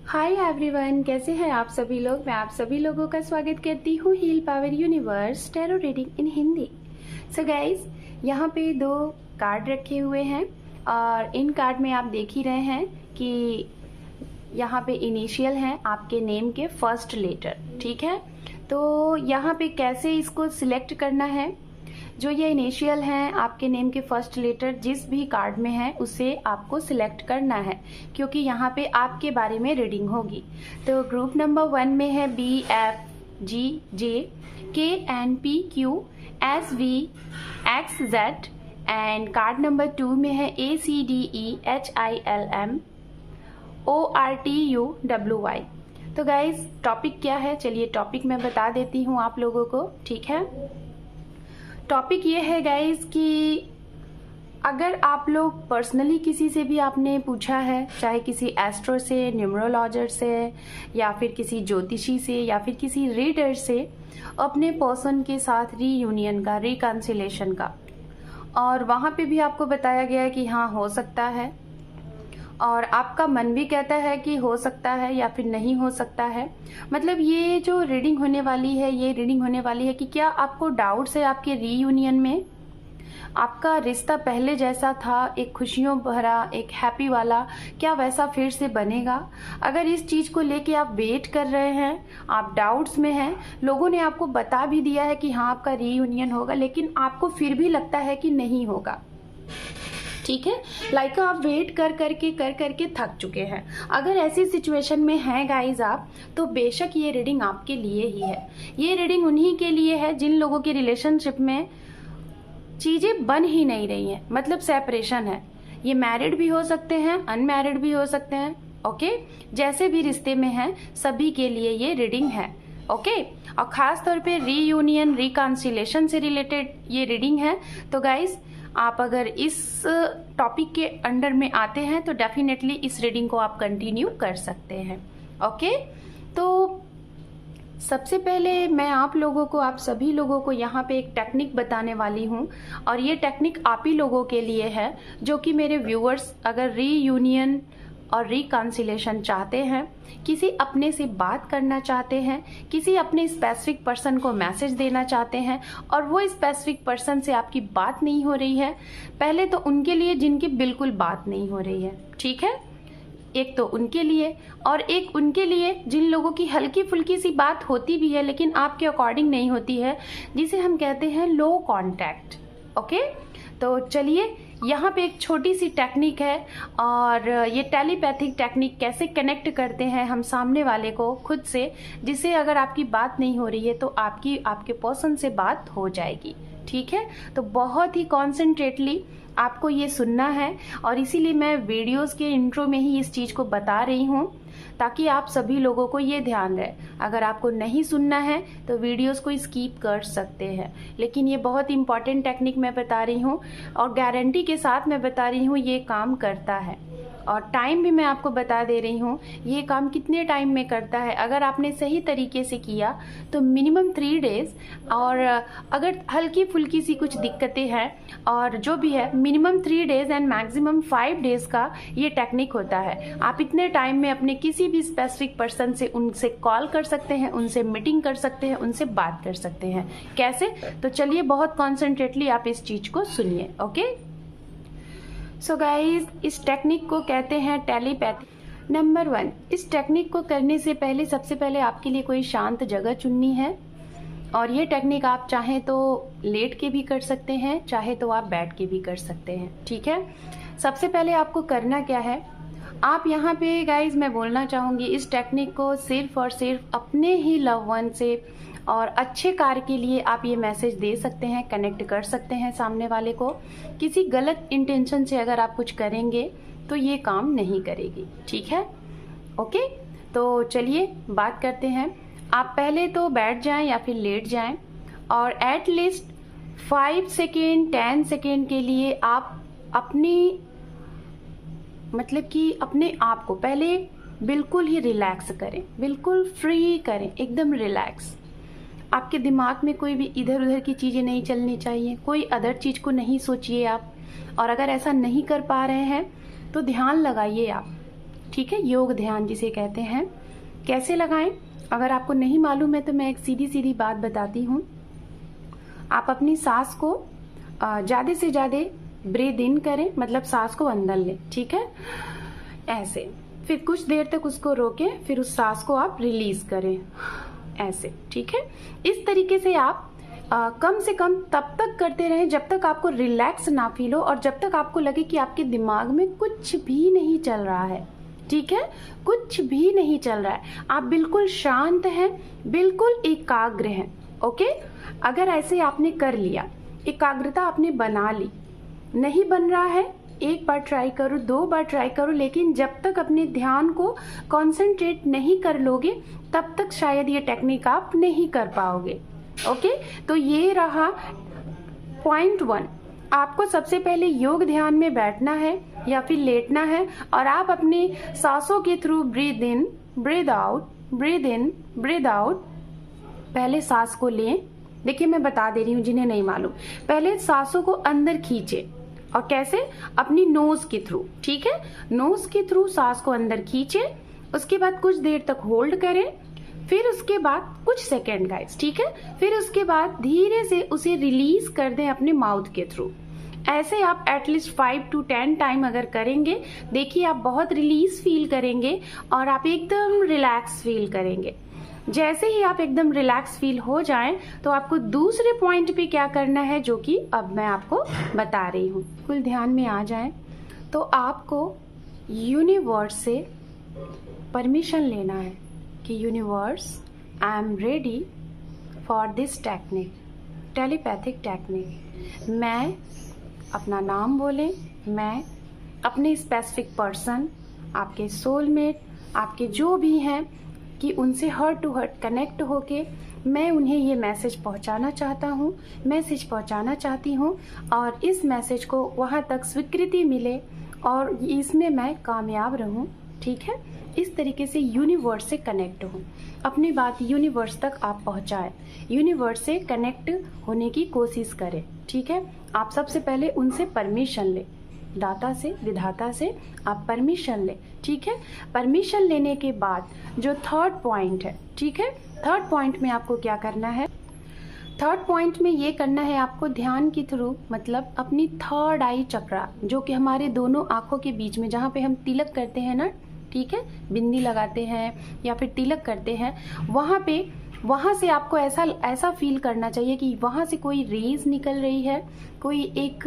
Hi everyone, कैसे हैं आप सभी लोग। मैं आप सभी लोगों का स्वागत करती हूँ heal power universe tarot reading in Hindi. So guys, यहाँ पे 2 कार्ड रखे हुए हैं और इन कार्ड में आप देख ही रहे हैं कि यहाँ पे इनिशियल हैं आपके नेम के फर्स्ट लेटर, ठीक है। तो यहाँ पे कैसे इसको सिलेक्ट करना है, जो ये इनिशियल हैं आपके नेम के फर्स्ट लेटर जिस भी कार्ड में है उसे आपको सिलेक्ट करना है, क्योंकि यहाँ पे आपके बारे में रीडिंग होगी। तो ग्रुप नंबर 1 में है BFGJ KNPQSV XZ and card number 2 में है ACDEHILMORTUWY। तो गाइज, टॉपिक क्या है, चलिए टॉपिक मैं बता देती हूँ आप लोगों को, ठीक है। टॉपिक ये है गाइज कि अगर आप लोग पर्सनली किसी से भी आपने पूछा है, चाहे किसी एस्ट्रो से, न्यूमरोलॉजर से, या फिर किसी ज्योतिषी से, या फिर किसी रीडर से, अपने पर्सन के साथ रीयूनियन का, रिकन्सिलेशन का, और वहाँ पे भी आपको बताया गया है कि हाँ हो सकता है, और आपका मन भी कहता है कि हो सकता है या फिर नहीं हो सकता है। मतलब ये जो रीडिंग होने वाली है, ये रीडिंग होने वाली है कि क्या आपको डाउट्स है आपके रीयूनियन में, आपका रिश्ता पहले जैसा था, एक खुशियों भरा, एक हैप्पी वाला, क्या वैसा फिर से बनेगा। अगर इस चीज़ को लेके आप वेट कर रहे हैं, आप डाउट्स में हैं, लोगों ने आपको बता भी दिया है कि हाँ आपका रीयूनियन होगा, लेकिन आपको फिर भी लगता है कि नहीं होगा, ठीक है। लाइक आप वेट कर करके थक चुके हैं। अगर ऐसी सिचुएशन में हैं गाइज आप, तो बेशक ये रीडिंग आपके लिए ही है। ये रीडिंग उन्हीं के लिए है जिन लोगों की रिलेशनशिप में चीजें बन ही नहीं रही हैं, मतलब सेपरेशन है। ये मैरिड भी हो सकते हैं, अनमैरिड भी हो सकते हैं, ओके। जैसे भी रिश्ते में हैं सभी के लिए ये रीडिंग है, ओके। और खास तौर पे रीयूनियन, रिकन्सिलेशन से रिलेटेड ये रीडिंग है। तो गाइज, आप अगर इस टॉपिक के अंडर में आते हैं तो डेफिनेटली इस रीडिंग को आप कंटिन्यू कर सकते हैं, ओके। तो सबसे पहले मैं आप लोगों को, आप सभी लोगों को यहाँ पे एक टेक्निक बताने वाली हूँ, और ये टेक्निक आप ही लोगों के लिए है जो कि मेरे व्यूअर्स अगर रीयूनियन और रिकन्सिलेशन चाहते हैं, किसी अपने से बात करना चाहते हैं, किसी अपने स्पेसिफिक पर्सन को मैसेज देना चाहते हैं और वो स्पेसिफिक पर्सन से आपकी बात नहीं हो रही है। पहले तो उनके लिए जिनकी बिल्कुल बात नहीं हो रही है, ठीक है, एक तो उनके लिए, और एक उनके लिए जिन लोगों की हल्की फुल्की सी बात होती भी है लेकिन आपके अकॉर्डिंग नहीं होती है, जिसे हम कहते हैं लो कांटेक्ट, ओके। तो चलिए, यहाँ पे एक छोटी सी टेक्निक है, और ये टेलीपैथिक टेक्निक कैसे कनेक्ट करते हैं हम सामने वाले को खुद से, जिससे अगर आपकी बात नहीं हो रही है तो आपके पर्सन से बात हो जाएगी, ठीक है। तो बहुत ही कॉन्सेंट्रेटली आपको ये सुनना है, और इसीलिए मैं वीडियोस के इंट्रो में ही इस चीज़ को बता रही हूँ ताकि आप सभी लोगों को ये ध्यान रहे। अगर आपको नहीं सुनना है तो वीडियोस को स्किप कर सकते हैं, लेकिन ये बहुत इंपॉर्टेंट टेक्निक मैं बता रही हूँ और गारंटी के साथ मैं बता रही हूँ ये काम करता है। और टाइम भी मैं आपको बता दे रही हूँ ये काम कितने टाइम में करता है। अगर आपने सही तरीके से किया तो मिनिमम 3 डेज, और अगर हल्की फुल्की सी कुछ दिक्कतें हैं और जो भी है, minimum 3 days and maximum 5 days का ये टेक्निक होता है। आप इतने टाइम में अपने किसी भी स्पेसिफिक पर्सन से, उनसे कॉल कर सकते हैं, उनसे मीटिंग कर सकते हैं, उनसे बात कर सकते हैं। कैसे? तो चलिए बहुत कॉन्सेंट्रेटली आप इस चीज़ को सुनिए, ओके। सो गाइज, इस टेक्निक को कहते हैं टेलीपैथी। नंबर 1, इस टेक्निक को करने से पहले सबसे पहले आपके लिए कोई शांत जगह चुननी है, और ये टेक्निक आप चाहें तो लेट के भी कर सकते हैं, चाहे तो आप बैठ के भी कर सकते हैं, ठीक है। सबसे पहले आपको करना क्या है, आप यहाँ पे गाइज मैं बोलना चाहूँगी इस टेक्निक को सिर्फ और सिर्फ अपने ही लव वन से और अच्छे कार्य के लिए आप ये मैसेज दे सकते हैं, कनेक्ट कर सकते हैं सामने वाले को। किसी गलत इंटेंशन से अगर आप कुछ करेंगे तो ये काम नहीं करेगी, ठीक है, ओके। तो चलिए बात करते हैं। आप पहले तो बैठ जाएं या फिर लेट जाएं, और एट लीस्ट 5 सेकेंड 10 सेकेंड के लिए आप अपनी, मतलब कि अपने आप को पहले बिल्कुल ही रिलैक्स करें, बिल्कुल फ्री करें, एकदम रिलैक्स। आपके दिमाग में कोई भी इधर उधर की चीज़ें नहीं चलनी चाहिए, कोई अदर चीज़ को नहीं सोचिए आप। और अगर ऐसा नहीं कर पा रहे हैं तो ध्यान लगाइए आप, ठीक है, योग ध्यान जिसे कहते हैं। कैसे लगाएं? अगर आपको नहीं मालूम है तो मैं एक सीधी सीधी बात बताती हूँ। आप अपनी सांस को ज़्यादा से ज़्यादा ब्रीथ इन करें, मतलब सांस को अंदर लें, ठीक है, ऐसे। फिर कुछ देर तक उसको रोकें, फिर उस सांस को आप रिलीज करें, ऐसे, ठीक है। इस तरीके से आप कम से कम तब तक करते रहें जब तक आपको रिलैक्स ना फील हो और जब तक आपको लगे कि आपके दिमाग में कुछ भी नहीं चल रहा है, ठीक है, कुछ भी नहीं चल रहा है, आप बिल्कुल शांत हैं, बिल्कुल एकाग्र हैं। ओके, अगर ऐसे आपने कर लिया, एकाग्रता आपने बना ली, नहीं बन रहा है, एक बार ट्राई करो, 2 बार ट्राई करो, लेकिन जब तक अपने ध्यान को कंसंट्रेट नहीं कर लोगे तब तक शायद ये टेक्निक आप नहीं कर पाओगे। ओके, तो ये रहा पॉइंट 1। आपको सबसे पहले योग ध्यान में बैठना है या फिर लेटना है और आप अपने सांसों के through breathe in, breathe out, breathe in, breathe out. पहले सांस को लें, देखिए मैं बता दे रही हूँ जिन्हें नहीं मालूम। पहले सांसों को अंदर खींचे, और कैसे? अपनी नोज के थ्रू, ठीक है, नोज के थ्रू सांस को अंदर खींचे, उसके बाद कुछ देर तक होल्ड करें, फिर उसके बाद कुछ सेकेंड गाइस, ठीक है, फिर उसके बाद धीरे से उसे रिलीज कर दें अपने माउथ के थ्रू। ऐसे आप एटलीस्ट 5 to 10 टाइम अगर करेंगे, देखिए आप बहुत रिलीज फील करेंगे और आप एकदम रिलैक्स फील करेंगे। जैसे ही आप एकदम रिलैक्स फील हो जाएं तो आपको दूसरे पॉइंट पे क्या करना है, जो कि अब मैं आपको बता रही हूँ। कुल ध्यान में आ जाएं तो आपको यूनिवर्स से परमिशन लेना है कि universe, I am ready for this technique, telepathic technique. मैं अपना नाम बोलें, मैं अपने स्पेसिफिक पर्सन, आपके सोलमेट, आपके जो भी हैं, कि उनसे हार्ट टू हार्ट कनेक्ट होके मैं उन्हें ये मैसेज पहुंचाना चाहता हूँ, मैसेज पहुंचाना चाहती हूँ, और इस मैसेज को वहाँ तक स्वीकृति मिले और इसमें मैं कामयाब रहूँ, ठीक है। इस तरीके से यूनिवर्स से कनेक्ट हो, अपनी बात यूनिवर्स तक आप पहुँचाएं, यूनिवर्स से कनेक्ट होने की कोशिश करें, ठीक है। आप सबसे पहले उनसे परमिशन लें, दाता से, विधाता से आप परमिशन लें, ठीक है। परमिशन लेने के बाद जो थर्ड पॉइंट है, ठीक है, थर्ड पॉइंट में आपको क्या करना है? थर्ड पॉइंट में ये करना है आपको ध्यान के थ्रू, मतलब अपनी थर्ड आई चक्रा, जो कि हमारे दोनों आंखों के बीच में, जहाँ पे हम तिलक करते हैं ना, ठीक है, बिंदी लगाते हैं या फिर तिलक करते हैं, वहाँ पे, वहाँ से आपको ऐसा फील करना चाहिए कि वहाँ से कोई रेज निकल रही है, कोई एक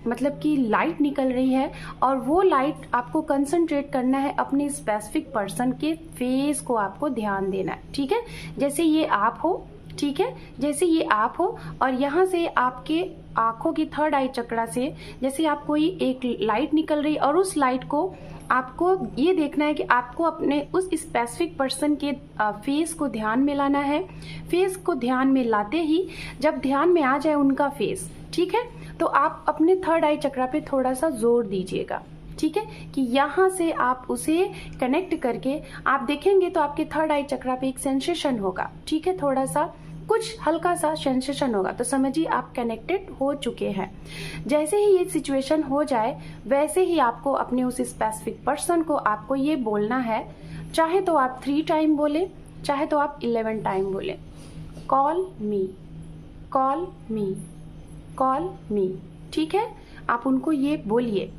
मतलब कि लाइट निकल रही है, और वो लाइट आपको कंसंट्रेट करना है अपने स्पेसिफिक पर्सन के फेस को, आपको ध्यान देना है, ठीक है। जैसे ये आप हो, ठीक है, जैसे ये आप हो, और यहाँ से आपके आंखों की थर्ड आई चक्रा से जैसे आप कोई एक लाइट निकल रही, और उस लाइट को आपको ये देखना है कि आपको अपने उस स्पेसिफिक पर्सन के फेस को ध्यान में लाना है। फेस को ध्यान में लाते ही जब ध्यान में आ जाए उनका फेस, ठीक है, तो आप अपने थर्ड आई चक्रा पे थोड़ा सा जोर दीजिएगा, ठीक है, कि यहाँ से आप उसे कनेक्ट करके आप देखेंगे तो आपके थर्ड आई चक्रा पे एक सेंसेशन होगा, ठीक है, थोड़ा सा कुछ हल्का सा सेंसेशन होगा, तो समझिए आप कनेक्टेड हो चुके हैं। जैसे ही ये सिचुएशन हो जाए वैसे ही आपको अपने उस स्पेसिफिक पर्सन को आपको ये बोलना है, चाहे तो आप 3 टाइम बोले, चाहे तो आप 11 टाइम बोले, कॉल मी, कॉल मी, कॉल मी, ठीक है। आप उनको ये बोलिए,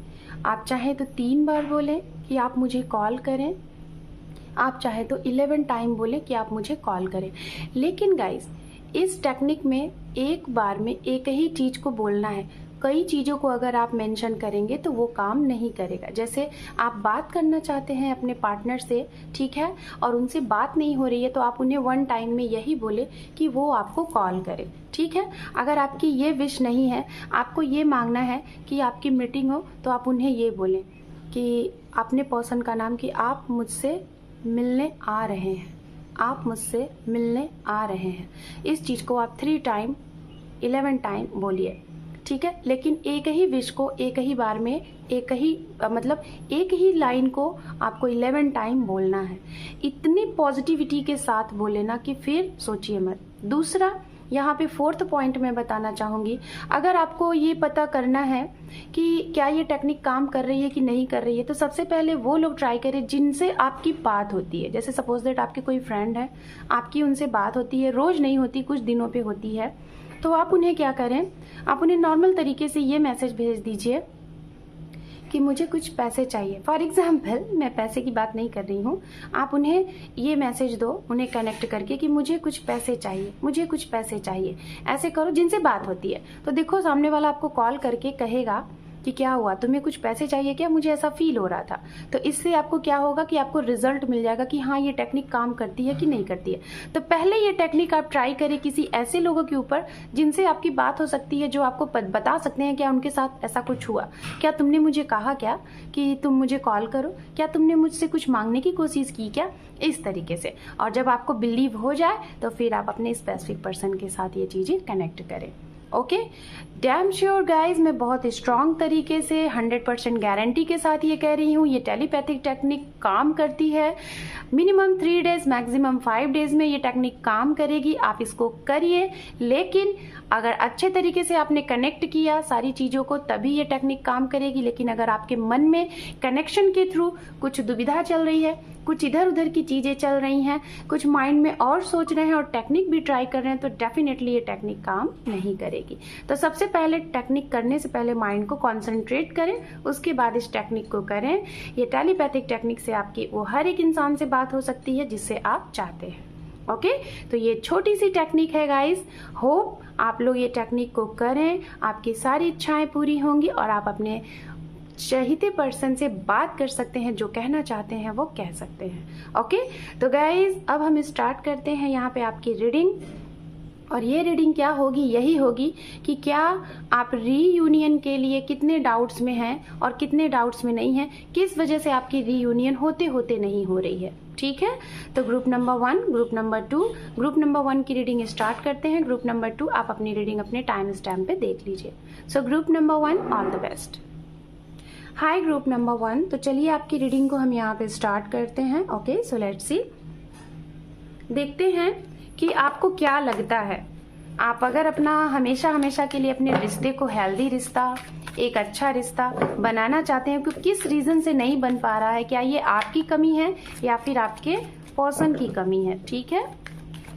आप चाहे तो 3 बार बोले कि आप मुझे कॉल करें, आप चाहे तो 11 टाइम बोले कि आप मुझे कॉल करें। लेकिन गाइस, इस टेक्निक में एक बार में एक ही चीज को बोलना है, कई चीज़ों को अगर आप मेंशन करेंगे तो वो काम नहीं करेगा। जैसे आप बात करना चाहते हैं अपने पार्टनर से, ठीक है, और उनसे बात नहीं हो रही है, तो आप उन्हें 1 टाइम में यही बोले कि वो आपको कॉल करे, ठीक है। अगर आपकी ये विश नहीं है, आपको ये मांगना है कि आपकी मीटिंग हो, तो आप उन्हें ये बोलें कि अपने पर्सन का नाम, कि आप मुझसे मिलने आ रहे हैं, आप मुझसे मिलने आ रहे हैं। इस चीज़ को आप 3 टाइम 11 टाइम बोलिए, ठीक है। लेकिन एक ही विश को एक ही बार में एक ही लाइन को आपको 11 टाइम बोलना है। इतनी पॉजिटिविटी के साथ बोले ना कि फिर सोचिए मत। दूसरा, यहाँ पे फोर्थ पॉइंट मैं बताना चाहूँगी, अगर आपको ये पता करना है कि क्या ये टेक्निक काम कर रही है कि नहीं कर रही है, तो सबसे पहले वो लोग ट्राई करें जिनसे आपकी बात होती है। जैसे सपोज दैट आपके कोई फ्रेंड है, आपकी उनसे बात होती है, रोज़ नहीं होती, कुछ दिनों पे होती है, तो आप उन्हें क्या करें, आप उन्हें नॉर्मल तरीके से ये मैसेज भेज दीजिए कि मुझे कुछ पैसे चाहिए। फॉर एग्जाम्पल, मैं पैसे की बात नहीं कर रही हूँ, आप उन्हें ये मैसेज दो, उन्हें कनेक्ट करके कि मुझे कुछ पैसे चाहिए, मुझे कुछ पैसे चाहिए। ऐसे करो जिनसे बात होती है, तो देखो सामने वाला आपको कॉल करके कहेगा कि क्या हुआ, तुम्हें कुछ पैसे चाहिए क्या, मुझे ऐसा फील हो रहा था। तो इससे आपको क्या होगा कि आपको रिजल्ट मिल जाएगा कि हाँ ये टेक्निक काम करती है कि नहीं करती है। तो पहले ये टेक्निक आप ट्राई करें किसी ऐसे लोगों के ऊपर जिनसे आपकी बात हो सकती है, जो आपको बता सकते हैं क्या उनके साथ ऐसा कुछ हुआ, क्या तुमने मुझे कहा क्या कि तुम मुझे कॉल करो, क्या तुमने मुझसे कुछ मांगने की कोशिश की क्या, इस तरीके से। और जब आपको बिलीव हो जाए तो फिर आप अपने स्पेसिफिक पर्सन के साथ ये चीज़ें कनेक्ट करें। ओके, डैम श्योर गाइज, मैं बहुत स्ट्रॉन्ग तरीके से 100% गारंटी के साथ ये कह रही हूँ, ये टेलीपैथिक टेक्निक काम करती है। मिनिमम 3 डेज, मैक्सिमम 5 डेज में ये टेक्निक काम करेगी। आप इसको करिए, लेकिन अगर अच्छे तरीके से आपने कनेक्ट किया सारी चीज़ों को, तभी ये टेक्निक काम करेगी। लेकिन अगर आपके मन में कनेक्शन के थ्रू कुछ दुविधा चल रही है, कुछ इधर उधर की चीज़ें चल रही हैं, कुछ माइंड में और सोच रहे हैं और टेक्निक भी ट्राई कर रहे हैं, तो डेफिनेटली ये टेक्निक काम नहीं करेगी। तो सबसे पहले टेक्निक करने से पहले माइंड को कॉन्सेंट्रेट करें, उसके बाद इस टेक्निक को करें। ये टेलीपैथिक टेक्निक से आपकी वो हर एक इंसान से बात हो सकती है जिससे आप चाहते हैं। ओके, तो ये छोटी सी टेक्निक है गाइस, होप आप लोग ये टेक्निक को करें, आपकी सारी इच्छाएं पूरी होंगी और आप अपने चाहते पर्सन से बात कर सकते हैं, जो कहना चाहते हैं वो कह सकते हैं। ओके, तो गाइज अब हम स्टार्ट करते हैं यहाँ पे आपकी रीडिंग। और ये रीडिंग क्या होगी, यही होगी कि क्या आप रीयूनियन के लिए कितने डाउट्स में हैं और कितने डाउट्स में नहीं हैं, किस वजह से आपकी रीयूनियन होते होते नहीं हो रही है। ठीक है, तो group number 1, group number 2, group number 1 की रीडिंग स्टार्ट करते हैं। ग्रुप नंबर 2 आप अपनी रीडिंग अपने टाइम स्टैम्प पे देख लीजिए। So group number 1, all the best. Hi group number 1, तो चलिए आपकी रीडिंग को हम यहाँ पे स्टार्ट करते हैं। ओके, सो लेट्स सी, देखते हैं कि आपको क्या लगता है। आप अगर अपना हमेशा के लिए अपने रिश्ते को हेल्दी रिश्ता, एक अच्छा रिश्ता बनाना चाहते हैं, क्योंकि किस रीजन से नहीं बन पा रहा है, क्या ये आपकी कमी है या फिर आपके पर्सन की कमी है। ठीक है,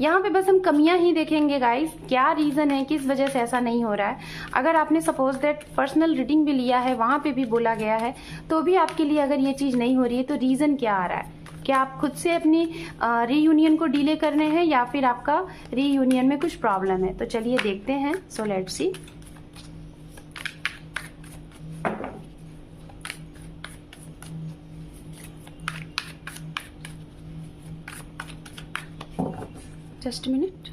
यहाँ पे बस हम कमियां ही देखेंगे गाइस, क्या रीजन है, किस वजह से ऐसा नहीं हो रहा है। अगर आपने सपोज दैट पर्सनल रीडिंग भी लिया है, वहां पे भी बोला गया है, तो भी आपके लिए अगर ये चीज नहीं हो रही है, तो रीजन क्या आ रहा है। क्या आप खुद से अपनी रीयूनियन को डिले कर रहे हैं या फिर आपका रीयूनियन में कुछ प्रॉब्लम है। तो चलिए देखते हैं। So let's see, just minute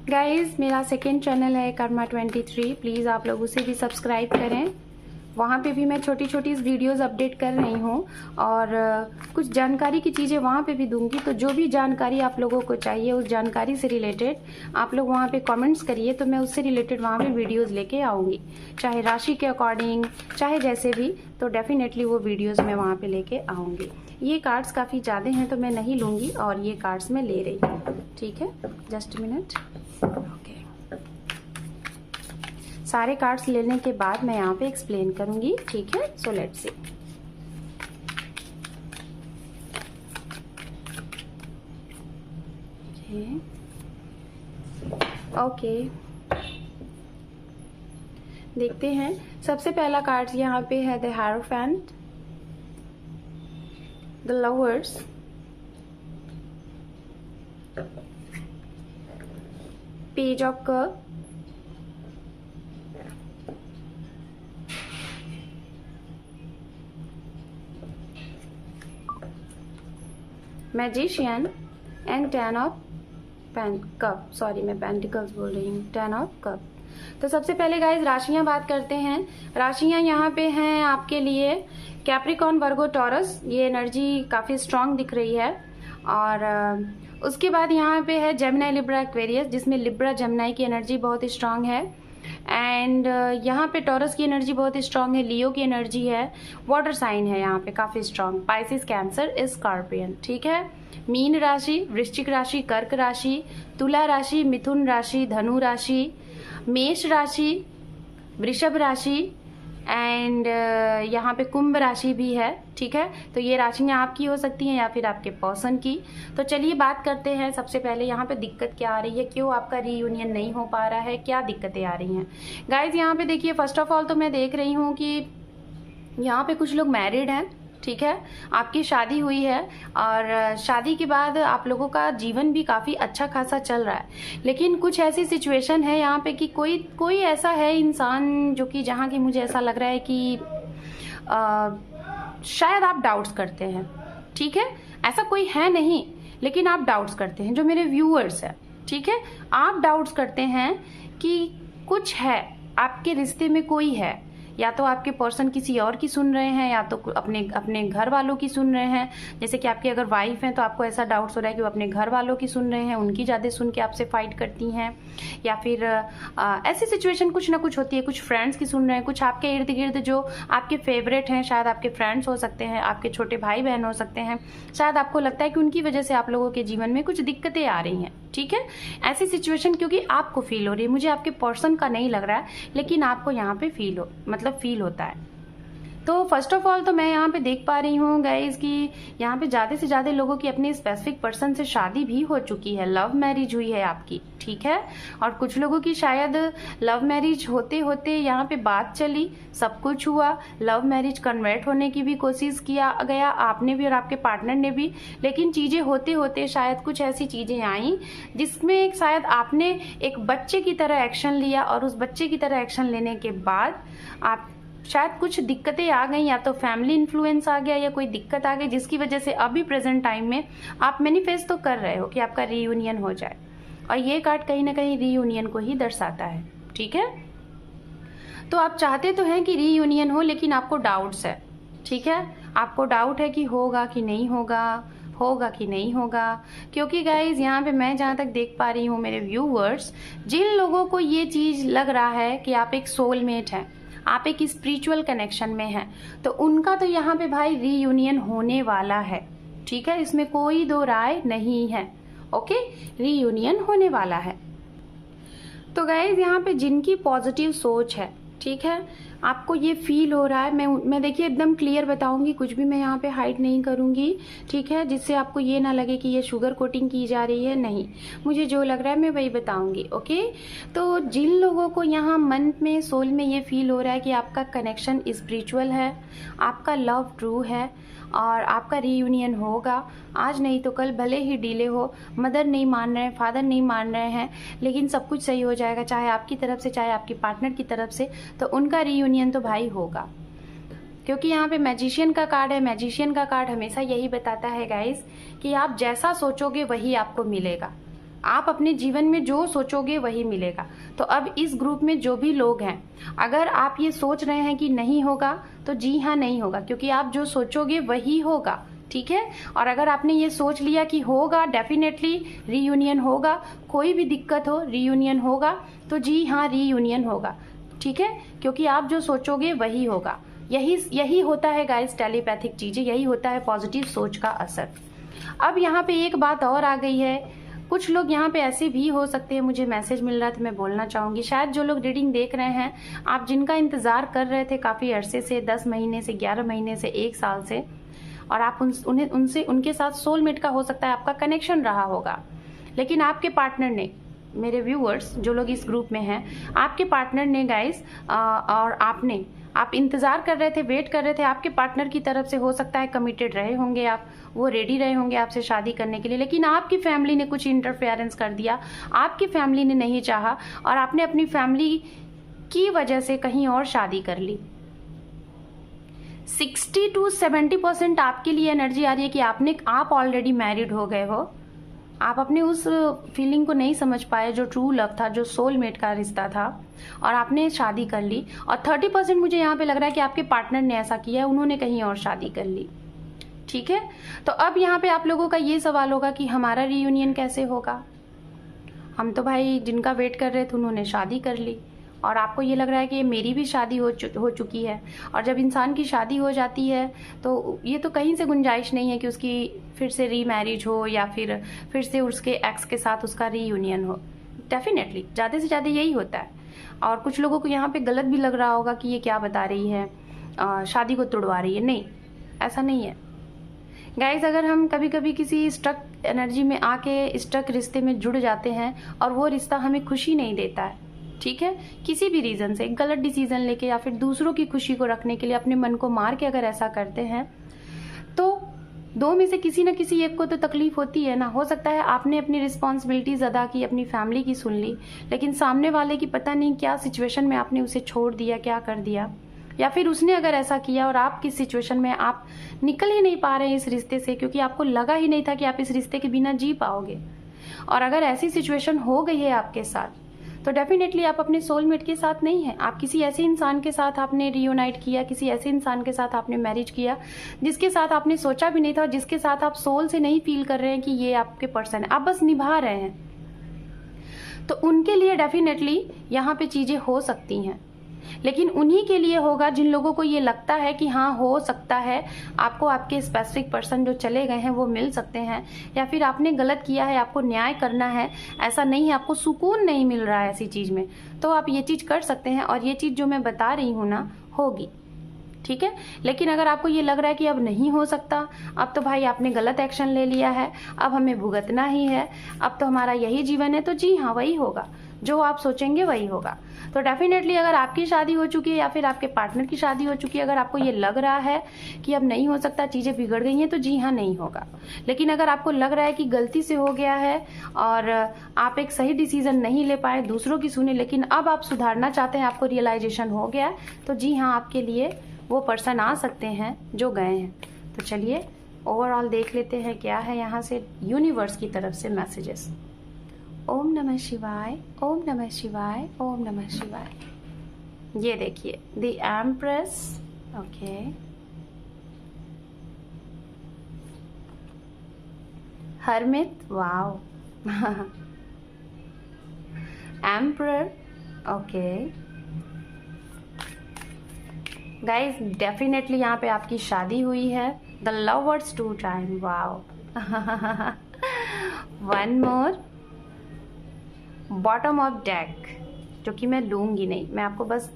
guys, मेरा सेकेंड चैनल है कर्मा 23, प्लीज आप लोग उसे भी सब्सक्राइब करें। वहाँ पे भी मैं छोटी छोटी वीडियोस अपडेट कर रही हूँ और कुछ जानकारी की चीज़ें वहाँ पे भी दूंगी। तो जो भी जानकारी आप लोगों को चाहिए, उस जानकारी से रिलेटेड आप लोग वहाँ पे कमेंट्स करिए, तो मैं उससे रिलेटेड वहाँ पे वीडियोस लेके आऊँगी, चाहे राशि के अकॉर्डिंग, चाहे जैसे भी। तो डेफिनेटली वो वीडियोज़ मैं वहाँ पर लेके आऊँगी। ये कार्ड्स काफ़ी ज़्यादा हैं तो मैं नहीं लूँगी, और ये कार्ड्स मैं ले रही हूँ। ठीक है, जस्ट मिनट। ओके, सारे कार्ड्स लेने के बाद मैं यहाँ पे एक्सप्लेन करूंगी। ठीक है, सो लेट्स सी। ओके, देखते हैं। सबसे पहला कार्ड यहाँ पे है the hierophant, the lovers, page of cup, magician and 10 of cup, sorry मैं पेंटिकल्स बोल रही हूँ, 10 ऑफ कप। तो सबसे पहले गाइज राशियां बात करते हैं। राशियां यहाँ पे हैं आपके लिए कैप्रिकॉर्न, वर्गो, टॉरस। ये एनर्जी काफी स्ट्रांग दिख रही है। और उसके बाद यहाँ पे है जेमिनी, लिब्रा, एक्वेरियस, जिसमें लिब्रा जेमिनी की एनर्जी बहुत स्ट्रांग है। एंड यहाँ पे टॉरस की एनर्जी बहुत स्ट्रांग है, लियो की एनर्जी है, वाटर साइन है यहाँ पे काफ़ी स्ट्रांग, पाइसिस, कैंसर, स्कॉर्पियन, ठीक है। मीन राशि, वृश्चिक राशि, कर्क राशि, तुला राशि, मिथुन राशि, धनु राशि, मेष राशि, वृषभ राशि एंड यहाँ पे कुंभ राशि भी है, ठीक है। तो ये राशियाँ आपकी हो सकती हैं या फिर आपके पर्सन की। तो चलिए बात करते हैं सबसे पहले यहाँ पे दिक्कत क्या आ रही है, क्यों आपका रीयूनियन नहीं हो पा रहा है, क्या दिक्कतें आ रही हैं। गाइज यहाँ पे देखिए, फर्स्ट ऑफ ऑल तो मैं देख रही हूँ कि यहाँ पे कुछ लोग मैरिड हैं, ठीक है, आपकी शादी हुई है और शादी के बाद आप लोगों का जीवन भी काफ़ी अच्छा खासा चल रहा है, लेकिन कुछ ऐसी सिचुएशन है यहाँ पे कि कोई ऐसा है इंसान जो कि जहाँ की मुझे ऐसा लग रहा है कि शायद आप डाउट्स करते हैं, ठीक है। ऐसा कोई है नहीं, लेकिन आप डाउट्स करते हैं, जो मेरे व्यूअर्स हैं, ठीक है। आप डाउट्स करते हैं कि कुछ है आपके रिश्ते में, कोई है, या तो आपके पर्सन किसी और की सुन रहे हैं या तो अपने घर वालों की सुन रहे हैं। जैसे कि आपकी अगर वाइफ हैं तो आपको ऐसा डाउट्स हो रहा है कि वो अपने घर वालों की सुन रहे हैं, उनकी ज़्यादा सुन के आपसे फाइट करती हैं, या फिर ऐसी सिचुएशन कुछ ना कुछ होती है, कुछ फ्रेंड्स की सुन रहे हैं, कुछ आपके इर्द गिर्द जो आपके फेवरेट हैं, शायद आपके फ्रेंड्स हो सकते हैं, आपके छोटे भाई बहन हो सकते हैं, शायद आपको लगता है कि उनकी वजह से आप लोगों के जीवन में कुछ दिक्कतें आ रही हैं, ठीक है। ऐसी सिचुएशन क्योंकि आपको फील हो रही है, मुझे आपके पर्सन का नहीं लग रहा है, लेकिन आपको यहाँ पे फील होता है। तो फर्स्ट ऑफ ऑल तो मैं यहाँ पे देख पा रही हूँ गाइज कि यहाँ पे ज़्यादा से ज़्यादा लोगों की अपने स्पेसिफिक पर्सन से शादी भी हो चुकी है, लव मैरिज हुई है आपकी, ठीक है। और कुछ लोगों की शायद लव मैरिज होते होते यहाँ पे बात चली, सब कुछ हुआ, लव मैरिज कन्वर्ट होने की भी कोशिश किया गया, आपने भी और आपके पार्टनर ने भी, लेकिन चीज़ें होते होते शायद कुछ ऐसी चीज़ें आई जिसमें शायद आपने एक बच्चे की तरह एक्शन लिया, और उस बच्चे की तरह एक्शन लेने के बाद आप शायद कुछ दिक्कतें आ गई, या तो फैमिली इन्फ्लुएंस आ गया या कोई दिक्कत आ गई, जिसकी वजह से अभी प्रेजेंट टाइम में आप मैनिफेस्ट तो कर रहे हो कि आपका रीयूनियन हो जाए, और ये कार्ड कहीं ना कहीं रीयूनियन को ही दर्शाता है, ठीक है। तो आप चाहते तो हैं कि रीयूनियन हो, लेकिन आपको डाउट्स है, ठीक है। आपको डाउट है कि होगा कि नहीं होगा, होगा कि नहीं होगा, क्योंकि गाइज यहाँ पे मैं जहाँ तक देख पा रही हूँ मेरे व्यूवर्स, जिन लोगों को ये चीज़ लग रहा है कि आप एक सोलमेट हैं, आप एक स्पिरिचुअल कनेक्शन में हैं, तो उनका तो यहाँ पे भाई रीयूनियन होने वाला है, ठीक है, इसमें कोई दो राय नहीं है, ओके, रीयूनियन होने वाला है। तो गाइज यहाँ पे जिनकी पॉजिटिव सोच है, ठीक है, आपको ये फील हो रहा है, मैं देखिए एकदम क्लियर बताऊंगी, कुछ भी मैं यहाँ पे हाइड नहीं करूंगी, ठीक है, जिससे आपको ये ना लगे कि ये शुगर कोटिंग की जा रही है, नहीं, मुझे जो लग रहा है मैं वही बताऊंगी, ओके। तो जिन लोगों को यहाँ मन में, सोल में ये फील हो रहा है कि आपका कनेक्शन स्पिरिचुअल है, आपका लव ट्रू है और आपका रीयूनियन होगा, आज नहीं तो कल, भले ही डिले हो, मदर नहीं मान रहे हैं, फादर नहीं मान रहे हैं, लेकिन सब कुछ सही हो जाएगा, चाहे आपकी तरफ से चाहे आपकी पार्टनर की तरफ से, तो उनका रीयूनियन तो भाई होगा। क्योंकि यहाँ पे मैजिशियन का कार्ड है, मैजिशियन का कार्ड हमेशा यही बताता है गाइस कि आप जैसा सोचोगे वही आपको मिलेगा, आप अपने जीवन में जो सोचोगे वही मिलेगा। तो अब इस ग्रुप में जो भी लोग हैं, अगर आप ये सोच रहे हैं कि नहीं होगा, तो जी हाँ नहीं होगा, क्योंकि आप जो सोचोगे वही होगा, ठीक है। और अगर आपने ये सोच लिया कि होगा, डेफिनेटली रीयूनियन होगा, कोई भी दिक्कत हो रीयूनियन होगा, तो जी हाँ रीयूनियन होगा, ठीक है, क्योंकि आप जो सोचोगे वही होगा। यही होता है गाइस टेलीपैथिक चीजें, यही होता है पॉजिटिव सोच का असर। अब यहाँ पे एक बात और आ गई है, कुछ लोग यहाँ पे ऐसे भी हो सकते हैं, मुझे मैसेज मिल रहा था, मैं बोलना चाहूँगी, शायद जो लोग रीडिंग देख रहे हैं, आप जिनका इंतज़ार कर रहे थे काफ़ी अरसे से, 10 महीने से, 11 महीने से, 1 साल से, और आप उनके साथ सोलमेट का हो सकता है आपका कनेक्शन रहा होगा, लेकिन आपके पार्टनर ने, मेरे व्यूअर्स जो लोग इस ग्रुप में हैं, आपके पार्टनर ने गाइस और आप इंतज़ार कर रहे थे, वेट कर रहे थे, आपके पार्टनर की तरफ से हो सकता है कमिटेड रहे होंगे, आप वो रेडी रहे होंगे आपसे शादी करने के लिए, लेकिन आपकी फैमिली ने कुछ इंटरफेरेंस कर दिया, आपकी फैमिली ने नहीं चाहा और आपने अपनी फैमिली की वजह से कहीं और शादी कर ली। 60 to 70% आपके लिए एनर्जी आ रही है कि आप ऑलरेडी मैरिड हो गए हो, आप अपने उस फीलिंग को नहीं समझ पाए जो ट्रू लव था, जो सोलमेट का रिश्ता था, और आपने शादी कर ली। और 30% मुझे यहाँ पे लग रहा है कि आपके पार्टनर ने ऐसा किया है, उन्होंने कहीं और शादी कर ली, ठीक है। तो अब यहाँ पे आप लोगों का ये सवाल होगा कि हमारा रीयूनियन कैसे होगा, हम तो भाई जिनका वेट कर रहे थे उन्होंने शादी कर ली, और आपको ये लग रहा है कि मेरी भी शादी हो चुकी है। और जब इंसान की शादी हो जाती है तो ये तो कहीं से गुंजाइश नहीं है कि उसकी फिर से रीमैरिज हो या फिर से उसके एक्स के साथ उसका रीयूनियन हो। डेफिनेटली ज़्यादा से ज़्यादा यही होता है। और कुछ लोगों को यहाँ पे गलत भी लग रहा होगा कि ये क्या बता रही है, शादी को तोड़वा रही है। नहीं, ऐसा नहीं है गाइज। अगर हम कभी कभी किसी स्टक एनर्जी में आके स्टक रिश्ते में जुड़ जाते हैं और वो रिश्ता हमें खुशी नहीं देता है, ठीक है, किसी भी रीज़न से गलत डिसीजन लेके या फिर दूसरों की खुशी को रखने के लिए अपने मन को मार के अगर ऐसा करते हैं, तो दो में से किसी न किसी एक को तो तकलीफ होती है ना। हो सकता है आपने अपनी रिस्पॉन्सिबिलिटीज अदा की, अपनी फैमिली की सुन ली, लेकिन सामने वाले की पता नहीं क्या सिचुएशन में आपने उसे छोड़ दिया, क्या कर दिया, या फिर उसने अगर ऐसा किया और आप किस सिचुएशन में आप निकल ही नहीं पा रहे हैं इस रिश्ते से, क्योंकि आपको लगा ही नहीं था कि आप इस रिश्ते के बिना जी पाओगे। और अगर ऐसी सिचुएशन हो गई है आपके साथ, तो डेफिनेटली आप अपने सोलमेट के साथ नहीं हैं। आप किसी ऐसे इंसान के साथ आपने रियूनाइट किया, किसी ऐसे इंसान के साथ आपने मैरिज किया जिसके साथ आपने सोचा भी नहीं था, जिसके साथ आप सोल से नहीं फील कर रहे हैं कि ये आपके पर्सन है, आप बस निभा रहे हैं। तो उनके लिए डेफिनेटली यहाँ पे चीजें हो सकती हैं, लेकिन उन्हीं के लिए होगा जिन लोगों को ये लगता है कि हाँ हो सकता है आपको आपके स्पेसिफिक पर्सन जो चले गए हैं वो मिल सकते हैं, या फिर आपने गलत किया है, आपको न्याय करना है, ऐसा नहीं है, आपको सुकून नहीं मिल रहा है ऐसी चीज़ में, तो आप ये चीज़ कर सकते हैं। और ये चीज़ जो मैं बता रही हूँ ना होगी, ठीक है। लेकिन अगर आपको ये लग रहा है कि अब नहीं हो सकता, अब तो भाई आपने गलत एक्शन ले लिया है, अब हमें भुगतना ही है, अब तो हमारा यही जीवन है, तो जी हाँ वही होगा, जो आप सोचेंगे वही होगा। तो डेफिनेटली अगर आपकी शादी हो चुकी है या फिर आपके पार्टनर की शादी हो चुकी है, अगर आपको ये लग रहा है कि अब नहीं हो सकता, चीज़ें बिगड़ गई हैं, तो जी हाँ नहीं होगा। लेकिन अगर आपको लग रहा है कि गलती से हो गया है और आप एक सही डिसीजन नहीं ले पाए, दूसरों की सुने, लेकिन अब आप सुधारना चाहते हैं, आपको रियलाइजेशन हो गया, तो जी हाँ आपके लिए वो पर्सन आ सकते हैं जो गए हैं। तो चलिए ओवरऑल देख लेते हैं क्या है यहाँ से यूनिवर्स की तरफ से मैसेजेस। ओम नमः शिवाय, ओम नमः शिवाय, ओम नमः शिवाय। ये देखिए the empress, okay, hermit, wow, emperor, okay guys, definitely यहाँ पे आपकी शादी हुई है। The lovers 2 time, wow. One more, bottom of deck, जो कि मैं लूंगी नहीं, मैं आपको बस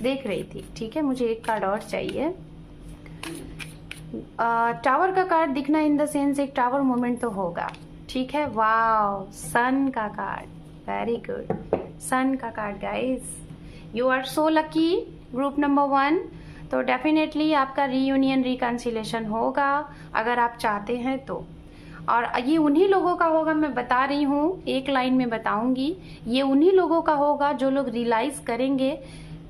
देख रही थी, ठीक है। मुझे एक कार्ड और चाहिए। टावर का कार्ड दिखना इन द सेंस एक टावर मोमेंट तो होगा, ठीक है। वाओ, सन का कार्ड, वेरी गुड, सन का card guys. You are so lucky, group number 1। तो डेफिनेटली आपका रीयूनियन, रिकंसिलेशन होगा अगर आप चाहते हैं तो। और ये उन्हीं लोगों का होगा, मैं बता रही हूँ, एक लाइन में बताऊंगी, ये उन्हीं लोगों का होगा जो लोग रियलाइज करेंगे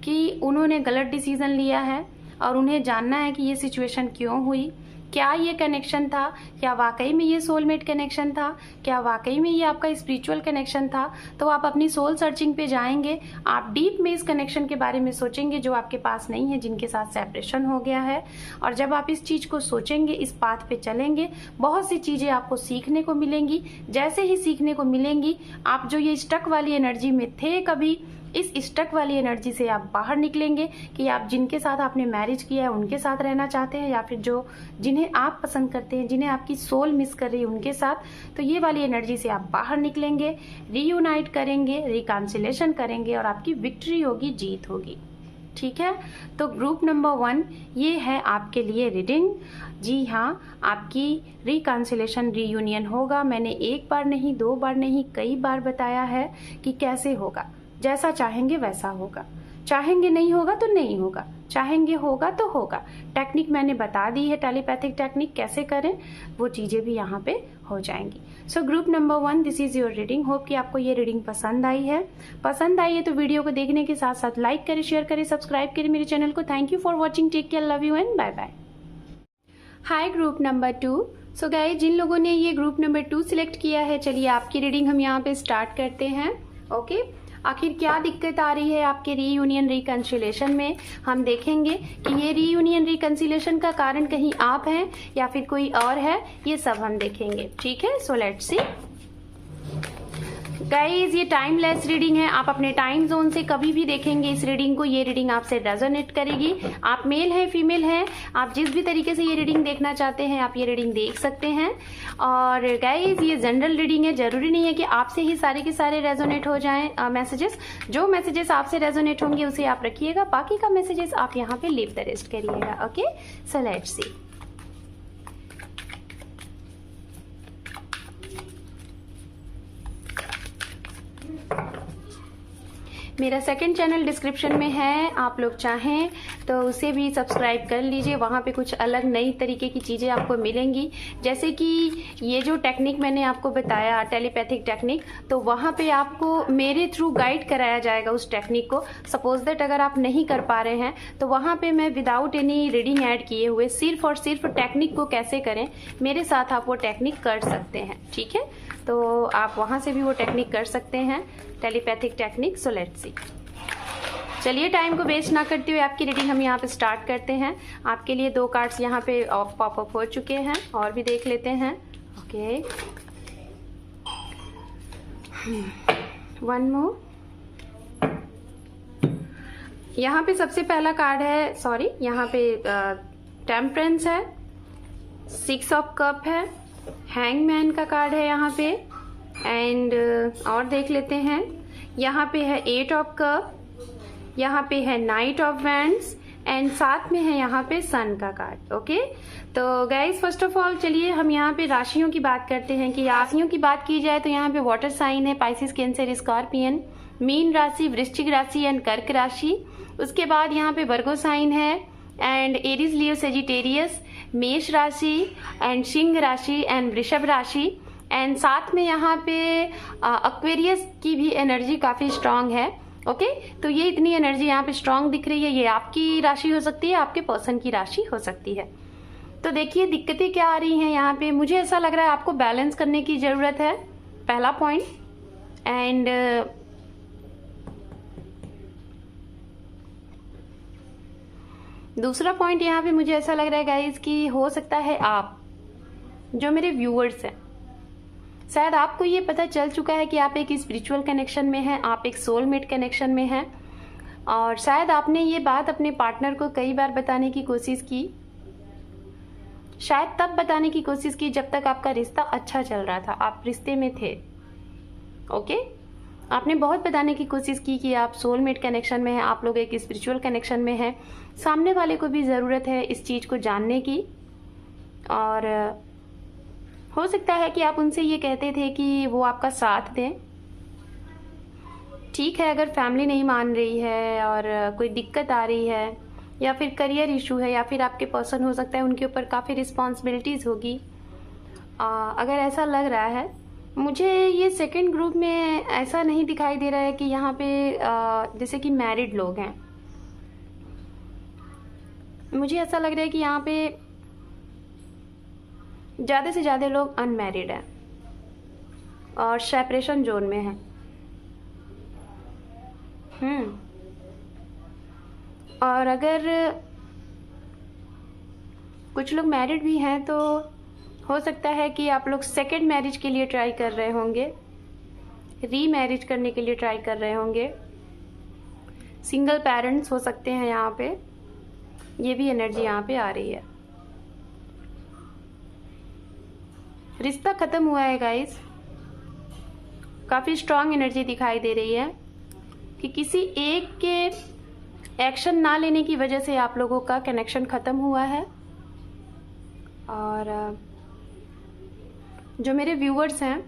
कि उन्होंने गलत डिसीजन लिया है और उन्हें जानना है कि ये सिचुएशन क्यों हुई, क्या ये कनेक्शन था, क्या वाकई में ये सोलमेट कनेक्शन था, क्या वाकई में ये आपका स्पिरिचुअल कनेक्शन था। तो आप अपनी सोल सर्चिंग पे जाएंगे, आप डीप में इस कनेक्शन के बारे में सोचेंगे जो आपके पास नहीं है, जिनके साथ सेपरेशन हो गया है। और जब आप इस चीज़ को सोचेंगे, इस पाथ पे चलेंगे, बहुत सी चीज़ें आपको सीखने को मिलेंगी। जैसे ही सीखने को मिलेंगी, आप जो ये स्टक वाली एनर्जी में थे कभी, इस स्टक वाली एनर्जी से आप बाहर निकलेंगे कि आप जिनके साथ आपने मैरिज किया है उनके साथ रहना चाहते हैं, या फिर जो जिन्हें आप पसंद करते हैं, जिन्हें आपकी सोल मिस कर रही है उनके साथ। तो ये वाली एनर्जी से आप बाहर निकलेंगे, रीयूनाइट करेंगे, रिकंसिलेशन करेंगे और आपकी विक्ट्री होगी, जीत होगी, ठीक है। तो ग्रुप नंबर 1 ये है आपके लिए रीडिंग। जी हाँ, आपकी रिकंसिलेशन, रीयूनियन होगा। मैंने एक बार नहीं, 2 बार नहीं, कई बार बताया है कि कैसे होगा। जैसा चाहेंगे वैसा होगा, चाहेंगे नहीं होगा तो नहीं होगा, चाहेंगे होगा तो होगा। टेक्निक मैंने बता दी है, टेलीपैथिक टेक्निक कैसे करें, वो चीज़ें भी यहाँ पे हो जाएंगी। So group number 1, this is your reading. Hope कि आपको ये रीडिंग पसंद आई है। पसंद आई है तो वीडियो को देखने के साथ साथ लाइक करें, शेयर करें, सब्सक्राइब करें मेरे चैनल को। Thank you for watching, take care, love you and bye bye. Hi group number 2। So guys, जिन लोगों ने ये ग्रुप नंबर 2 सिलेक्ट किया है, चलिए आपकी रीडिंग हम यहाँ पे स्टार्ट करते हैं। ओके, आखिर क्या दिक्कत आ रही है आपके रीयूनियन, रिकंसिलेशन में, हम देखेंगे कि ये रीयूनियन, रिकंसिलेशन का कारण कहीं आप हैं या फिर कोई और है, ये सब हम देखेंगे, ठीक है। So let's see. गाइज ये टाइमलेस रीडिंग है, आप अपने टाइम जोन से कभी भी देखेंगे इस रीडिंग को, ये रीडिंग आपसे रेजोनेट करेगी। आप मेल हैं फीमेल हैं, आप जिस भी तरीके से ये रीडिंग देखना चाहते हैं आप ये रीडिंग देख सकते हैं। और गाइज ये जनरल रीडिंग है, जरूरी नहीं है कि आपसे ही सारे के सारे रेजोनेट हो जाएं मैसेजेस। जो मैसेजेस आपसे रेजोनेट होंगे उसे आप रखिएगा, बाकी का मैसेजेस आप यहाँ पे लीव द रेस्ट करिएगा। Okay, so let's see. मेरा सेकंड चैनल डिस्क्रिप्शन में है, आप लोग चाहें तो उसे भी सब्सक्राइब कर लीजिए। वहाँ पे कुछ अलग नई तरीके की चीज़ें आपको मिलेंगी, जैसे कि ये जो टेक्निक मैंने आपको बताया टेलीपैथिक टेक्निक, तो वहाँ पे आपको मेरे थ्रू गाइड कराया जाएगा उस टेक्निक को। सपोज दैट अगर आप नहीं कर पा रहे हैं तो वहाँ पे मैं विदाउट एनी रीडिंग ऐड किए हुए सिर्फ और सिर्फ टेक्निक को कैसे करें मेरे साथ आप वो टेक्निक कर सकते हैं। ठीक है, तो आप वहाँ से भी वो टेक्निक कर सकते हैं, telepathic technique. So let's see. चलिए टाइम को वेस्ट ना करते हुए आपकी रीडिंग हम यहाँ पे स्टार्ट करते हैं। आपके लिए 2 कार्ड्स यहाँ पे पॉपअप हो चुके हैं, और भी देख लेते हैं। ओके, 1 मोर। यहाँ पे सबसे पहला कार्ड है, सॉरी यहाँ पे टेम्परेंस है, 6 ऑफ कप है, हैंगमैन का कार्ड है यहाँ पे, एंड और देख लेते हैं। यहाँ पे है 8 ऑफ कप, यहाँ पे है नाइट ऑफ वैंड्स, एंड साथ में है यहाँ पे सन का कार्ड। ओके, तो गाइज फर्स्ट ऑफ ऑल चलिए हम यहाँ पे राशियों की बात करते हैं कि राशियों की बात की जाए तो यहाँ पे वाटर साइन है, पाइसिस, कैंसर, स्कॉर्पियन, मीन राशि, वृश्चिक राशि एंड कर्क राशि। उसके बाद यहाँ पे वर्गो साइन है, एंड एरीज, लियो, सेजिटेरियस, मेष राशि एंड सिंह राशि एंड वृषभ राशि, एंड साथ में यहाँ पे एक्वेरियस की भी एनर्जी काफी स्ट्रांग है। ओके, तो ये इतनी एनर्जी यहाँ पे स्ट्रांग दिख रही है। ये आपकी राशि हो सकती है, आपके पर्सन की राशि हो सकती है। तो देखिए दिक्कतें क्या आ रही हैं यहाँ पे। मुझे ऐसा लग रहा है आपको बैलेंस करने की जरूरत है, पहला पॉइंट। एंड दूसरा पॉइंट यहाँ पे मुझे ऐसा लग रहा है गाइज कि हो सकता है आप जो मेरे व्यूअर्स हैं, शायद आपको ये पता चल चुका है कि आप एक स्पिरिचुअल कनेक्शन में हैं, आप एक सोलमेट कनेक्शन में हैं, और शायद आपने ये बात अपने पार्टनर को कई बार बताने की कोशिश की। शायद तब बताने की कोशिश की जब तक आपका रिश्ता अच्छा चल रहा था, आप रिश्ते में थे। ओके, आपने बहुत बताने की कोशिश की कि आप सोलमेट कनेक्शन में हैं, आप लोग एक स्पिरिचुअल कनेक्शन में हैं। सामने वाले को भी ज़रूरत है इस चीज़ को जानने की, और हो सकता है कि आप उनसे ये कहते थे कि वो आपका साथ दें। ठीक है, अगर फैमिली नहीं मान रही है और कोई दिक्कत आ रही है, या फिर करियर इशू है, या फिर आपके पर्सन हो सकता है उनके ऊपर काफ़ी रिस्पॉन्सिबिलिटीज़ होगी, अगर ऐसा लग रहा है, मुझे ये सेकंड ग्रुप में ऐसा नहीं दिखाई दे रहा है कि यहाँ पे जैसे कि मैरिड लोग हैं। मुझे ऐसा लग रहा है कि यहाँ पे ज़्यादा से ज़्यादा लोग अनमैरिड हैं और सेपरेशन जोन में हैं। और अगर कुछ लोग मैरिड भी हैं तो हो सकता है कि आप लोग सेकेंड मैरिज के लिए ट्राई कर रहे होंगे, री मैरिज करने के लिए ट्राई कर रहे होंगे। सिंगल पेरेंट्स हो सकते हैं यहाँ पे, ये भी एनर्जी यहाँ पे आ रही है। रिश्ता खत्म हुआ है गाइस, काफ़ी स्ट्रांग एनर्जी दिखाई दे रही है कि किसी एक के एक्शन ना लेने की वजह से आप लोगों का कनेक्शन ख़त्म हुआ है। और जो मेरे व्यूअर्स हैं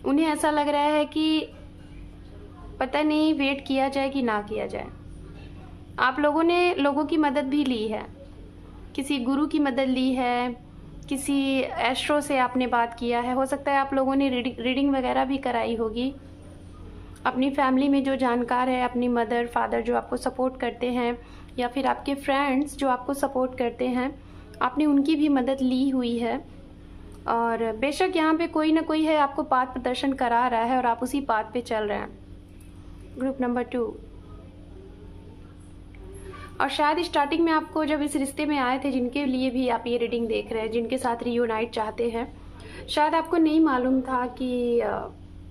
उन्हें ऐसा लग रहा है कि पता नहीं वेट किया जाए कि ना किया जाए। आप लोगों ने लोगों की मदद भी ली है, किसी गुरु की मदद ली है, किसी एस्ट्रो से आपने बात किया है, हो सकता है आप लोगों ने रीडिंग वगैरह भी कराई होगी। अपनी फैमिली में जो जानकार है, अपनी मदर फादर जो आपको सपोर्ट करते हैं, या फिर आपके फ्रेंड्स जो आपको सपोर्ट करते हैं, आपने उनकी भी मदद ली हुई है। और बेशक यहाँ पे कोई ना कोई है आपको पाथ प्रदर्शन करा रहा है और आप उसी पाथ पे चल रहे हैं। ग्रुप नंबर 2, और शायद स्टार्टिंग में आपको जब इस रिश्ते में आए थे, जिनके लिए भी आप ये रीडिंग देख रहे हैं, जिनके साथ रियूनाइट चाहते हैं, शायद आपको नहीं मालूम था कि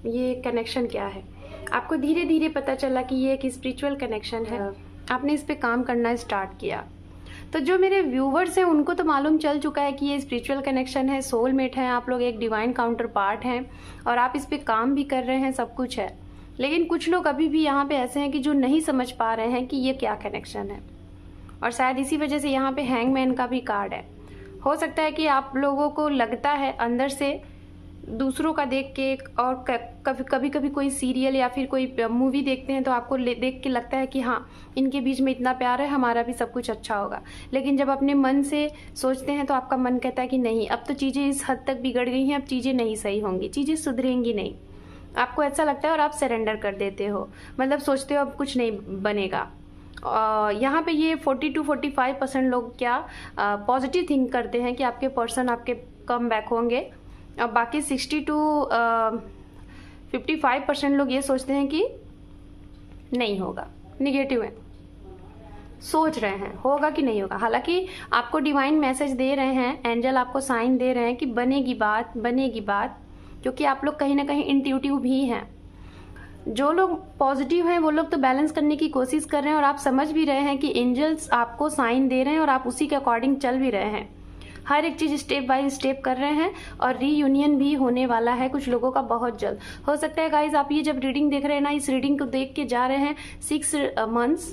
ये कनेक्शन क्या है। आपको धीरे धीरे पता चला कि ये एक स्पिरिचुअल कनेक्शन है, आपने इस पे काम करना स्टार्ट किया। तो जो मेरे व्यूवर्स हैं उनको तो मालूम चल चुका है कि ये स्पिरिचुअल कनेक्शन है, सोलमेट है, आप लोग एक डिवाइन काउंटर पार्ट हैं और आप इस पे काम भी कर रहे हैं, सब कुछ है। लेकिन कुछ लोग अभी भी यहाँ पे ऐसे हैं कि जो नहीं समझ पा रहे हैं कि ये क्या कनेक्शन है, और शायद इसी वजह से यहाँ पे हैंगमैन का भी कार्ड है। हो सकता है कि आप लोगों को लगता है अंदर से दूसरों का देख के, और कभी कभी कोई सीरियल या फिर कोई मूवी देखते हैं तो आपको देख के लगता है कि हाँ इनके बीच में इतना प्यार है, हमारा भी सब कुछ अच्छा होगा। लेकिन जब अपने मन से सोचते हैं तो आपका मन कहता है कि नहीं, अब तो चीज़ें इस हद तक बिगड़ गई हैं, अब चीज़ें नहीं सही होंगी, चीज़ें सुधरेंगी नहीं। आपको ऐसा लगता है और आप सरेंडर कर देते हो, मतलब सोचते हो अब कुछ नहीं बनेगा। यहाँ पे ये 40 to 45% लोग क्या पॉजिटिव थिंक करते हैं कि आपके पर्सन आपके कम बैक होंगे। अब बाकी 60 to 55% लोग ये सोचते हैं कि नहीं होगा, निगेटिव है, सोच रहे हैं होगा कि नहीं होगा। हालांकि आपको डिवाइन मैसेज दे रहे हैं, एंजल आपको साइन दे रहे हैं कि बनेगी बात, बनेगी बात, क्योंकि आप लोग कहीं ना कहीं इंट्यूटिव भी हैं। जो लोग पॉजिटिव हैं वो लोग तो बैलेंस करने की कोशिश कर रहे हैं, और आप समझ भी रहे हैं कि एंजल्स आपको साइन दे रहे हैं और आप उसी के अकॉर्डिंग चल भी रहे हैं। हर एक चीज़ स्टेप बाय स्टेप कर रहे हैं, और रीयूनियन भी होने वाला है कुछ लोगों का बहुत जल्द। हो सकता है गाइज आप ये जब रीडिंग देख रहे हैं ना, इस रीडिंग को देख के जा रहे हैं 6 months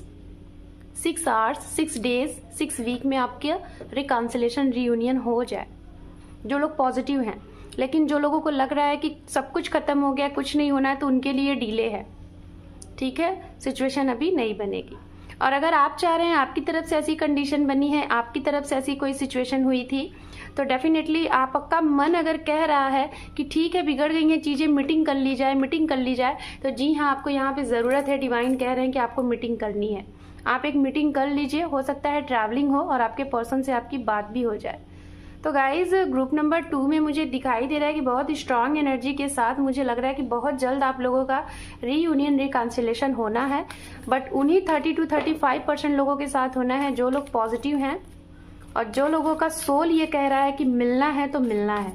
6 hours 6 days 6 वीक में आपके रिकॉन्सिलेशन रीयूनियन हो जाए, जो लोग पॉजिटिव हैं। लेकिन जो लोगों को लग रहा है कि सब कुछ खत्म हो गया, कुछ नहीं होना है, तो उनके लिए डिले है। ठीक है, सिचुएशन अभी नहीं बनेगी। और अगर आप चाह रहे हैं, आपकी तरफ से ऐसी कंडीशन बनी है, आपकी तरफ से ऐसी कोई सिचुएशन हुई थी, तो डेफिनेटली आपका मन अगर कह रहा है कि ठीक है बिगड़ गई हैं चीज़ें, मीटिंग कर ली जाए, मीटिंग कर ली जाए, तो जी हाँ आपको यहाँ पे ज़रूरत है। डिवाइन कह रहे हैं कि आपको मीटिंग करनी है, आप एक मीटिंग कर लीजिए। हो सकता है ट्रैवलिंग हो और आपके पर्सन से आपकी बात भी हो जाए। तो गाइज ग्रुप नंबर 2 में मुझे दिखाई दे रहा है कि बहुत स्ट्रांग एनर्जी के साथ मुझे लग रहा है कि बहुत जल्द आप लोगों का रीयूनियन रिकॉन्सिलेशन होना है, बट उन्हीं 30 to 35% लोगों के साथ होना है जो लोग पॉजिटिव हैं, और जो लोगों का सोल ये कह रहा है कि मिलना है तो मिलना है,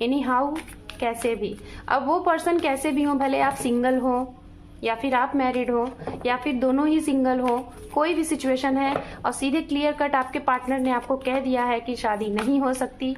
एनी हाउ, कैसे भी। अब वो पर्सन कैसे भी हो, भले आप सिंगल हो या फिर आप मैरिड हो या फिर दोनों ही सिंगल हो, कोई भी सिचुएशन है, और सीधे क्लियर कट आपके पार्टनर ने आपको कह दिया है कि शादी नहीं हो सकती,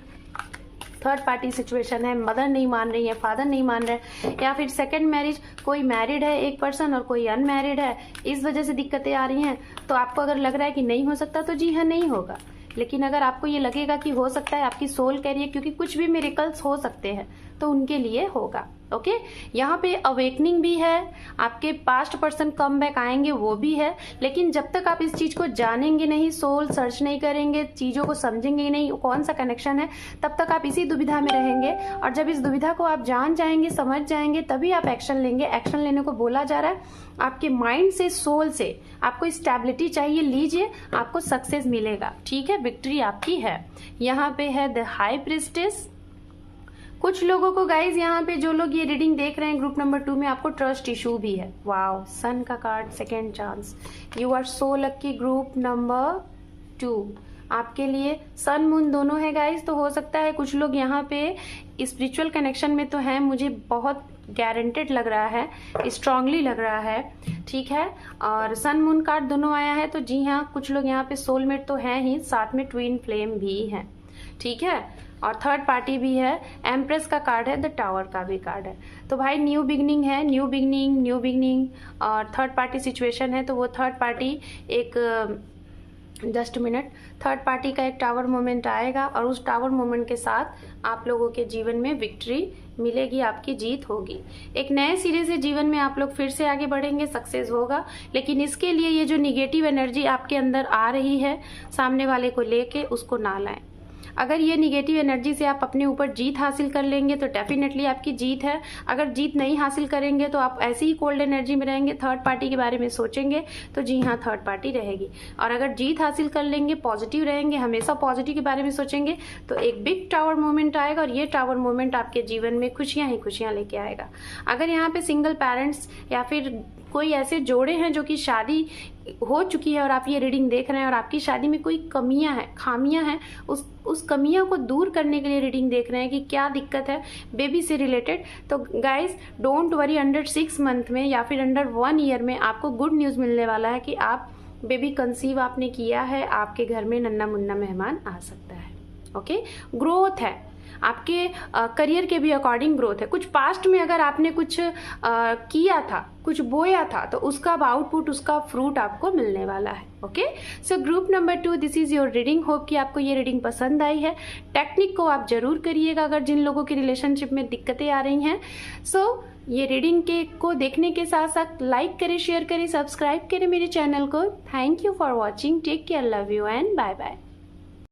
थर्ड पार्टी सिचुएशन है, मदर नहीं मान रही है, फादर नहीं मान रहे, या फिर सेकंड मैरिज, कोई मैरिड है एक पर्सन और कोई अनमैरिड है, इस वजह से दिक्कतें आ रही हैं, तो आपको अगर लग रहा है कि नहीं हो सकता तो जी हाँ नहीं होगा। लेकिन अगर आपको ये लगेगा कि हो सकता है, आपकी सोल कह रही है, क्योंकि कुछ भी मिरेकल्स हो सकते हैं, तो उनके लिए होगा। ओके, यहाँ पे अवेकनिंग भी है, आपके पास्ट पर्सन कम बैक आएंगे वो भी है। लेकिन जब तक आप इस चीज को जानेंगे नहीं, सोल सर्च नहीं करेंगे, चीजों को समझेंगे नहीं कौन सा कनेक्शन है, तब तक आप इसी दुविधा में रहेंगे। और जब इस दुविधा को आप जान जाएंगे, समझ जाएंगे, तभी आप एक्शन लेंगे। एक्शन लेने को बोला जा रहा है, आपके माइंड से, सोल से आपको स्टेबिलिटी चाहिए, लीजिए, आपको सक्सेस मिलेगा। ठीक है, विक्ट्री आपकी है। यहाँ पे है द हाई प्रिस्टेस। कुछ लोगों को गाइज यहाँ पे, जो लोग ये रीडिंग देख रहे हैं ग्रुप नंबर 2 में, आपको ट्रस्ट इशू भी है। वाओ, सन का card, second chance, you are so lucky. Group number 2 आपके लिए सन मून दोनों है गाइज। तो हो सकता है कुछ लोग यहाँ पे स्पिरिचुअल कनेक्शन में तो हैं, मुझे बहुत गारंटेड लग रहा है, स्ट्रांगली लग रहा है। ठीक है, और सन मून कार्ड दोनों आया है, तो जी हाँ कुछ लोग यहाँ पे सोलमेट तो हैं ही, साथ में ट्विन फ्लेम भी है। ठीक है, और थर्ड पार्टी भी है। एम्प्रेस का कार्ड है, द टावर का भी कार्ड है। तो भाई न्यू बिगनिंग है, न्यू बिगनिंग और थर्ड पार्टी सिचुएशन है। तो वो थर्ड पार्टी एक जस्ट मिनट, थर्ड पार्टी का एक टावर मोमेंट आएगा, और उस टावर मोमेंट के साथ आप लोगों के जीवन में विक्ट्री मिलेगी, आपकी जीत होगी। एक नए सिरे से जीवन में आप लोग फिर से आगे बढ़ेंगे, सक्सेस होगा। लेकिन इसके लिए ये जो निगेटिव एनर्जी आपके अंदर आ रही है सामने वाले को लेके, उसको ना लाएं। अगर ये निगेटिव एनर्जी से आप अपने ऊपर जीत हासिल कर लेंगे तो डेफिनेटली आपकी जीत है। अगर जीत नहीं हासिल करेंगे तो आप ऐसी ही कोल्ड एनर्जी में रहेंगे, थर्ड पार्टी के बारे में सोचेंगे, तो जी हाँ थर्ड पार्टी रहेगी। और अगर जीत हासिल कर लेंगे, पॉजिटिव रहेंगे, हमेशा पॉजिटिव के बारे में सोचेंगे, तो एक बिग टावर मोमेंट आएगा, और ये टावर मोमेंट आपके जीवन में खुशियां ही खुशियां लेके आएगा। अगर यहाँ पे सिंगल पेरेंट्स या फिर कोई ऐसे जोड़े हैं जो कि शादी हो चुकी है और आप ये रीडिंग देख रहे हैं और आपकी शादी में कोई कमियां हैं, खामियां हैं, उस कमियां को दूर करने के लिए रीडिंग देख रहे हैं कि क्या दिक्कत है बेबी से रिलेटेड, तो guys don't worry, under 6 month में या फिर अंडर 1 ईयर में आपको गुड न्यूज़ मिलने वाला है कि आप बेबी कंसीव आपने किया है, आपके घर में नन्ना मुन्ना मेहमान आ सकता है। ओके, ग्रोथ है, आपके करियर के भी अकॉर्डिंग ग्रोथ है। कुछ पास्ट में अगर आपने कुछ किया था, कुछ बोया था, तो उसका आउटपुट, उसका फ्रूट आपको मिलने वाला है। Okay, so group number 2, this is your reading. Hope कि आपको ये रीडिंग पसंद आई है। टेक्निक को आप जरूर करिएगा अगर जिन लोगों की रिलेशनशिप में दिक्कतें आ रही हैं। सो ये रीडिंग को देखने के साथ साथ लाइक करें, शेयर करें, सब्सक्राइब करें मेरे चैनल को। Thank you for watching, take care, love you and bye bye.